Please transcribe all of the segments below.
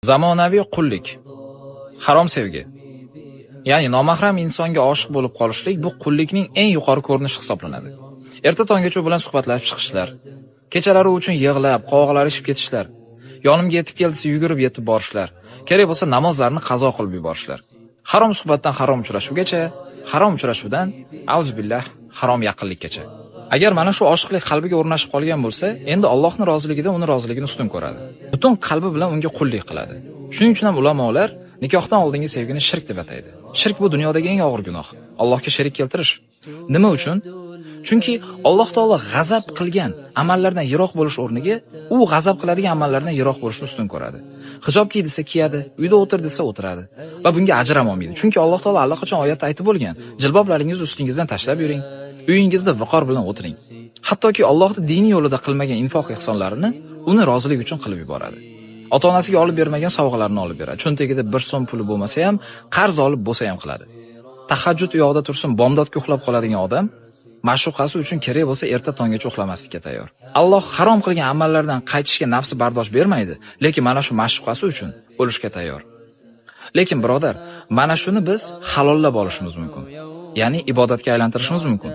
Zamonaviy qullik, harom sevgi. Ya'ni nomahram insonga oshiq bo'lib qolishlik bu qullikning eng yuqori ko'rinishi hisoblanadi. Erta tonggacha u bilan suhbatlashib chiqishlar, kechalari uchun yig'lab, qovoqlashib ketishlar, yonimga yetib kelsa yugurib yetib borishlar, kerak bo'lsa namozlarni qazo qilib yuborishlar. Harom suhbatdan harom uchrashuvgacha, harom uchrashuvdan auzubillah harom yaqinlikkacha. Agar mana shu oshiqlik qalbiga o'rnashib qolgan bo'lsa, endi Allohning roziligida uni roziligini ustun ko'radi. Butun qalbi bilan unga qullik qiladi. Shuning uchun ham ulamolar nikohdan oldingi sevgini shirk deb ataydi. Shirk bu dunyodagi eng og'ir gunoh. Allohga sherik keltirish. Nima uchun? Chunki Alloh taolo g'azab qilgan amallardan yiroq bo'lish o'rniga u g'azab qiladigan amallardan yiroq bo'lishni ustun ko'radi. Hijob kiy desa kiyadi, uyda o'tir desa o'tiradi va bunga ajr ham olmaydi. Chunki Alloh taolo allaqachon oyatda aytib bo'lgan: "Jilboblaringizni ustingizdan tashlab yuring, uyingizda viqor bilan o'tiring." Hattoki Allohning diniy yo'lida qilmagan infoq ehsonlarini uni rozilik uchun qilib yuboradi. Ota-onasiga olib bermagan sovg'alarni olib beradi. Cho'ntagida 1 so'm puli bo'lmasa ham, qarz olib bo'lsa ham qiladi. Tahajjud uyog'ida tursin, bomdodga uxlab qoladigan odam ma'shuqasi uchun kerak bo'lsa erta tonggacha uxlamaslikka tayyor. Alloh harom qilgan amallardan qaytishga nafsi bardosh bermaydi, lekin mana shu ma'shuqasi uchun o'lishga tayyor. Lekin birodar, mana shuni biz halollab olishimiz mumkin. Ya'ni ibodatga aylantirishimiz mumkin.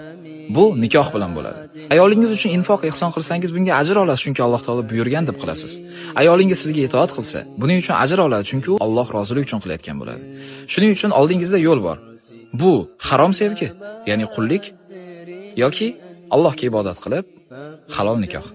Bu nikoh bilan bo'ladi. Ayolingiz uchun infoq ehson qilsangiz bunga ajr olasiz, chunki Alloh taolo buyurgan deb qilasiz. Ayolingiz sizga itoat qilsa, buning uchun ajr oladi, chunki u Alloh roziligi uchun qilayotgan bo'ladi. Shuning uchun oldingizda yo'l bor. Bu harom sevgi, ya'ni qullik yoki Allohga ibodat qilib halol nikoh.